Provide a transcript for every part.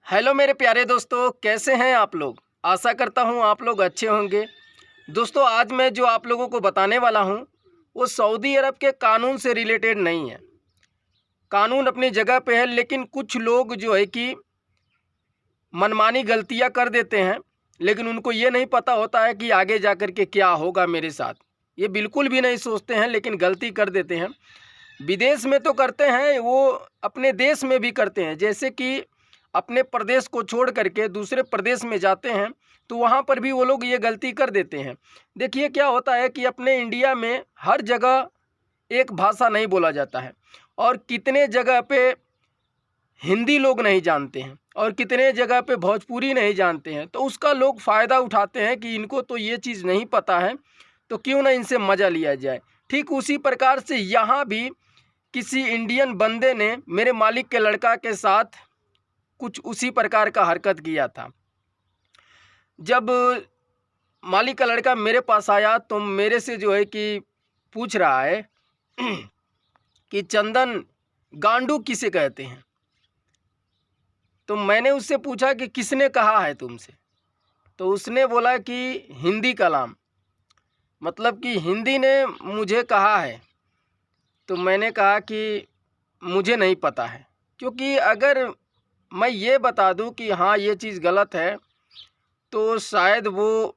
Hello मेरे प्यारे दोस्तों, कैसे हैं आप लोग। आशा करता हूं आप लोग अच्छे होंगे। दोस्तों, आज मैं जो आप लोगों को बताने वाला हूं वो सऊदी अरब के कानून से रिलेटेड नहीं है। कानून अपनी जगह पे है, लेकिन कुछ लोग जो है कि मनमानी गलतियां कर देते हैं, लेकिन उनको ये नहीं पता होता है कि आगे जा कर के क्या होगा मेरे साथ। ये बिल्कुल भी नहीं सोचते हैं, लेकिन गलती कर देते हैं। विदेश में तो करते हैं, वो अपने देश में भी करते हैं। जैसे कि अपने प्रदेश को छोड़ करके दूसरे प्रदेश में जाते हैं, तो वहाँ पर भी वो लोग ये गलती कर देते हैं। देखिए क्या होता है कि अपने इंडिया में हर जगह एक भाषा नहीं बोला जाता है, और कितने जगह पे हिंदी लोग नहीं जानते हैं, और कितने जगह पे भोजपुरी नहीं जानते हैं। तो उसका लोग फ़ायदा उठाते हैं कि इनको तो ये चीज़ नहीं पता है, तो क्यों ना इनसे मज़ा लिया जाए। ठीक उसी प्रकार से यहाँ भी किसी इंडियन बंदे ने मेरे मालिक के लड़का के साथ कुछ उसी प्रकार का हरकत किया था। जब मालिक का लड़का मेरे पास आया तो मेरे से जो है कि पूछ रहा है कि चंदन, गांडू किसे कहते हैं। तो मैंने उससे पूछा कि किसने कहा है तुमसे। तो उसने बोला कि हिंदी कलाम, मतलब कि हिंदी ने मुझे कहा है। तो मैंने कहा कि मुझे नहीं पता है, क्योंकि अगर मैं ये बता दूं कि हाँ ये चीज़ गलत है, तो शायद वो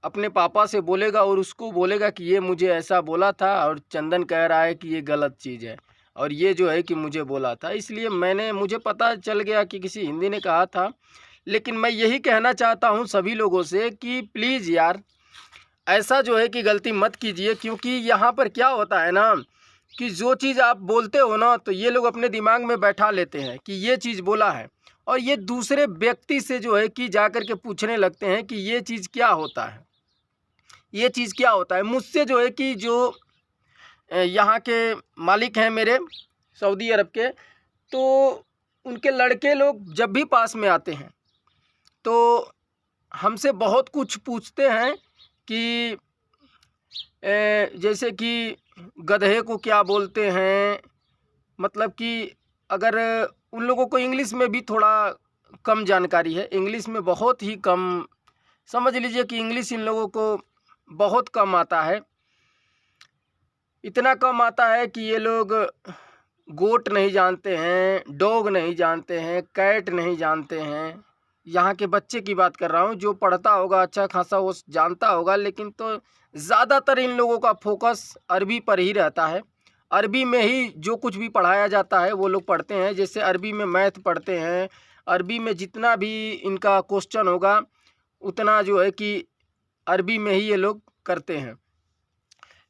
अपने पापा से बोलेगा और उसको बोलेगा कि ये मुझे ऐसा बोला था और चंदन कह रहा है कि ये गलत चीज़ है, और ये जो है कि मुझे बोला था। इसलिए मुझे पता चल गया कि किसी हिंदी ने कहा था। लेकिन मैं यही कहना चाहता हूँ सभी लोगों से कि प्लीज़ यार, ऐसा जो है कि गलती मत कीजिए। क्योंकि यहाँ पर क्या होता है ना कि जो चीज़ आप बोलते हो ना, तो ये लोग अपने दिमाग में बैठा लेते हैं कि ये चीज़ बोला है, और ये दूसरे व्यक्ति से जो है कि जा कर के पूछने लगते हैं कि ये चीज़ क्या होता है, ये चीज़ क्या होता है। मुझसे जो है कि जो यहाँ के मालिक हैं मेरे सऊदी अरब के, तो उनके लड़के लोग जब भी पास में आते हैं तो हमसे बहुत कुछ पूछते हैं कि जैसे कि गधे को क्या बोलते हैं। मतलब कि अगर उन लोगों को इंग्लिश में भी थोड़ा कम जानकारी है, इंग्लिश में बहुत ही कम, समझ लीजिए कि इंग्लिश इन लोगों को बहुत कम आता है। इतना कम आता है कि ये लोग गोट नहीं जानते हैं, डॉग नहीं जानते हैं, कैट नहीं जानते हैं। यहाँ के बच्चे की बात कर रहा हूँ, जो पढ़ता होगा अच्छा खासा वो जानता होगा, लेकिन तो ज़्यादातर इन लोगों का फोकस अरबी पर ही रहता है। अरबी में ही जो कुछ भी पढ़ाया जाता है वो लोग पढ़ते हैं। जैसे अरबी में मैथ पढ़ते हैं, अरबी में जितना भी इनका क्वेश्चन होगा उतना जो है कि अरबी में ही ये लोग करते हैं।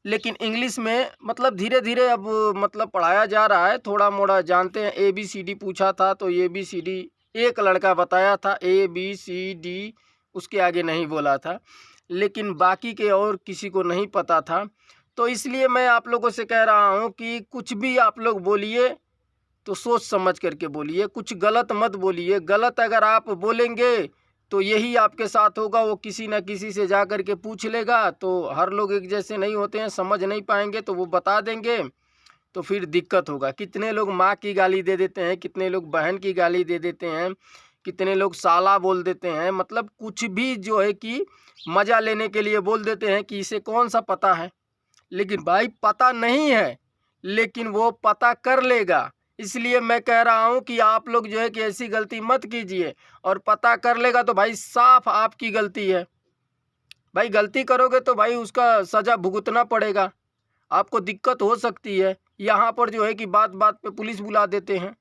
लेकिन इंग्लिश में मतलब धीरे धीरे अब मतलब पढ़ाया जा रहा है, थोड़ा मोड़ा जानते हैं। ABCD पूछा था तो ABCD एक लड़का बताया था, ABCD, उसके आगे नहीं बोला था, लेकिन बाकी के और किसी को नहीं पता था। तो इसलिए मैं आप लोगों से कह रहा हूँ कि कुछ भी आप लोग बोलिए तो सोच समझ करके बोलिए, कुछ गलत मत बोलिए। गलत अगर आप बोलेंगे तो यही आपके साथ होगा, वो किसी न किसी से जा कर के पूछ लेगा। तो हर लोग एक जैसे नहीं होते हैं, समझ नहीं पाएंगे तो वो बता देंगे, तो फिर दिक्कत होगा। कितने लोग माँ की गाली दे देते हैं, कितने लोग बहन की गाली दे देते हैं, कितने लोग साला बोल देते हैं। मतलब कुछ भी जो है कि मज़ा लेने के लिए बोल देते हैं कि इसे कौन सा पता है। लेकिन भाई पता नहीं है, लेकिन वो पता कर लेगा। इसलिए मैं कह रहा हूँ कि आप लोग जो है कि ऐसी गलती मत कीजिए। और पता कर लेगा तो भाई साफ आपकी गलती है। भाई गलती करोगे तो भाई उसका सज़ा भुगतना पड़ेगा, आपको दिक्कत हो सकती है। यहाँ पर जो है कि बात बात पे पुलिस बुला देते हैं।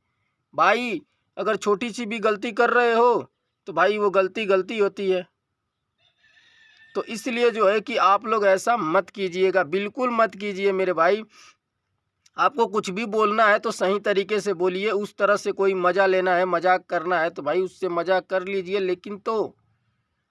भाई अगर छोटी सी भी गलती कर रहे हो तो भाई वो गलती गलती होती है। तो इसलिए जो है कि आप लोग ऐसा मत कीजिएगा, बिल्कुल मत कीजिए मेरे भाई। आपको कुछ भी बोलना है तो सही तरीके से बोलिए। उस तरह से कोई मज़ा लेना है, मजाक करना है तो भाई उससे मजाक कर लीजिए, लेकिन तो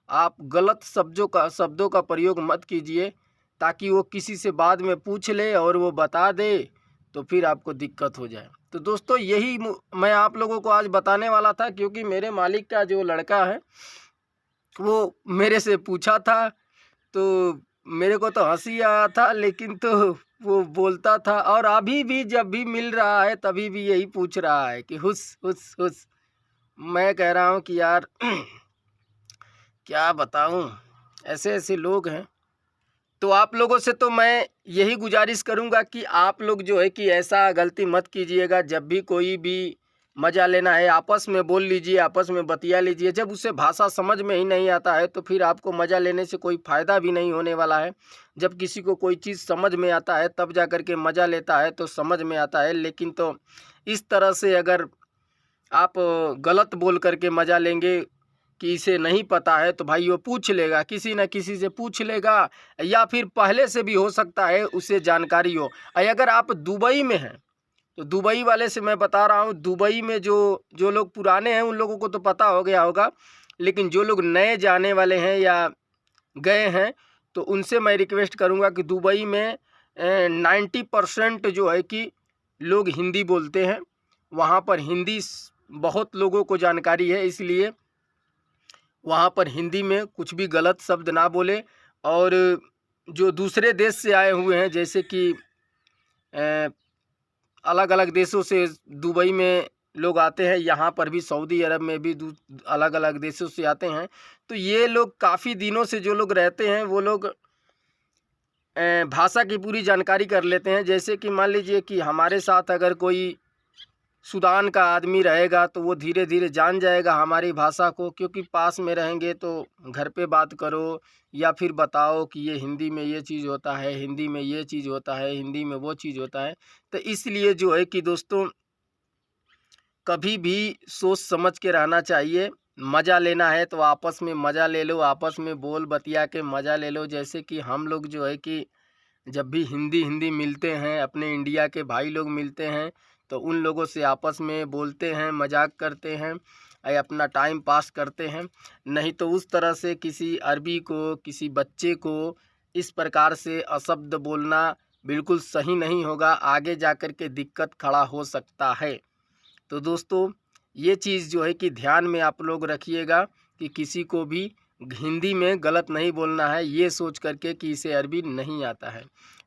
आप गलत शब्दों का प्रयोग मत कीजिए, ताकि वो किसी से बाद में पूछ ले और वो बता दे तो फिर आपको दिक्कत हो जाए। तो दोस्तों यही मैं आप लोगों को आज बताने वाला था, क्योंकि मेरे मालिक का जो लड़का है वो मेरे से पूछा था, तो मेरे को तो हंसी आया था, लेकिन तो वो बोलता था। और अभी भी जब भी मिल रहा है तभी भी यही पूछ रहा है कि हुस हुस हुस। मैं कह रहा हूँ कि यार क्या बताऊँ, ऐसे ऐसे लोग हैं। तो आप लोगों से तो मैं यही गुजारिश करूँगा कि आप लोग जो है कि ऐसा गलती मत कीजिएगा। जब भी कोई भी मज़ा लेना है, आपस में बोल लीजिए, आपस में बतिया लीजिए। जब उसे भाषा समझ में ही नहीं आता है तो फिर आपको मज़ा लेने से कोई फ़ायदा भी नहीं होने वाला है। जब किसी को कोई चीज़ समझ में आता है तब जा कर के मज़ा लेता है तो समझ में आता है। लेकिन तो इस तरह से अगर आप गलत बोल कर के मज़ा लेंगे कि इसे नहीं पता है, तो भाई वो पूछ लेगा, किसी न किसी से पूछ लेगा, या फिर पहले से भी हो सकता है उसे जानकारी हो। अगर आप दुबई में हैं तो दुबई वाले से मैं बता रहा हूँ, दुबई में जो जो लोग पुराने हैं उन लोगों को तो पता हो गया होगा, लेकिन जो लोग नए जाने वाले हैं या गए हैं तो उनसे मैं रिक्वेस्ट करूँगा कि दुबई में 90% जो है कि लोग हिंदी बोलते हैं। वहाँ पर हिंदी बहुत लोगों को जानकारी है, इसलिए वहाँ पर हिंदी में कुछ भी गलत शब्द ना बोले। और जो दूसरे देश से आए हुए हैं, जैसे कि अलग अलग देशों से दुबई में लोग आते हैं, यहाँ पर भी सऊदी अरब में भी अलग अलग देशों से आते हैं। तो ये लोग काफ़ी दिनों से जो लोग रहते हैं वो लोग भाषा की पूरी जानकारी कर लेते हैं। जैसे कि मान लीजिए कि हमारे साथ अगर कोई सूडान का आदमी रहेगा तो वो धीरे धीरे जान जाएगा हमारी भाषा को, क्योंकि पास में रहेंगे तो घर पे बात करो या फिर बताओ कि ये हिंदी में ये चीज़ होता है, हिंदी में ये चीज़ होता है, हिंदी में वो चीज़ होता है। तो इसलिए जो है कि दोस्तों कभी भी सोच समझ के रहना चाहिए। मज़ा लेना है तो आपस में मज़ा ले लो, आपस में बोल बतिया के मज़ा ले लो। जैसे कि हम लोग जो है कि जब भी हिंदी हिंदी मिलते हैं, अपने इंडिया के भाई लोग मिलते हैं तो उन लोगों से आपस में बोलते हैं, मजाक करते हैं, अपना टाइम पास करते हैं। नहीं तो उस तरह से किसी अरबी को, किसी बच्चे को इस प्रकार से अशब्द बोलना बिल्कुल सही नहीं होगा, आगे जा कर के दिक्कत खड़ा हो सकता है। तो दोस्तों ये चीज़ जो है कि ध्यान में आप लोग रखिएगा कि किसी को भी हिंदी में गलत नहीं बोलना है, ये सोच करके कि इसे अरबी नहीं आता है।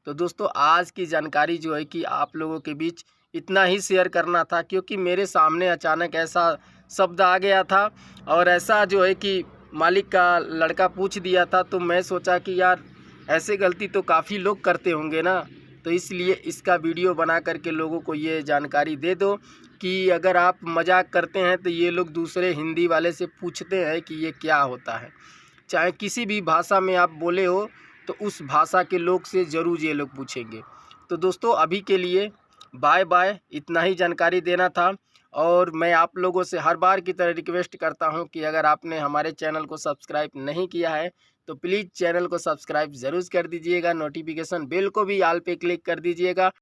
तो दोस्तों आज की जानकारी जो है कि आप लोगों के बीच इतना ही शेयर करना था, क्योंकि मेरे सामने अचानक ऐसा शब्द आ गया था और ऐसा जो है कि मालिक का लड़का पूछ दिया था, तो मैं सोचा कि यार ऐसे गलती तो काफ़ी लोग करते होंगे ना, तो इसलिए इसका वीडियो बना करके लोगों को ये जानकारी दे दो कि अगर आप मजाक करते हैं तो ये लोग दूसरे हिंदी वाले से पूछते हैं कि ये क्या होता है। चाहे किसी भी भाषा में आप बोले हो तो उस भाषा के लोग से ज़रूर ये लोग पूछेंगे। तो दोस्तों अभी के लिए बाय बाय, इतना ही जानकारी देना था। और मैं आप लोगों से हर बार की तरह रिक्वेस्ट करता हूं कि अगर आपने हमारे चैनल को सब्सक्राइब नहीं किया है तो प्लीज़ चैनल को सब्सक्राइब ज़रूर कर दीजिएगा, नोटिफिकेशन बेल को भी ऑल पे क्लिक कर दीजिएगा।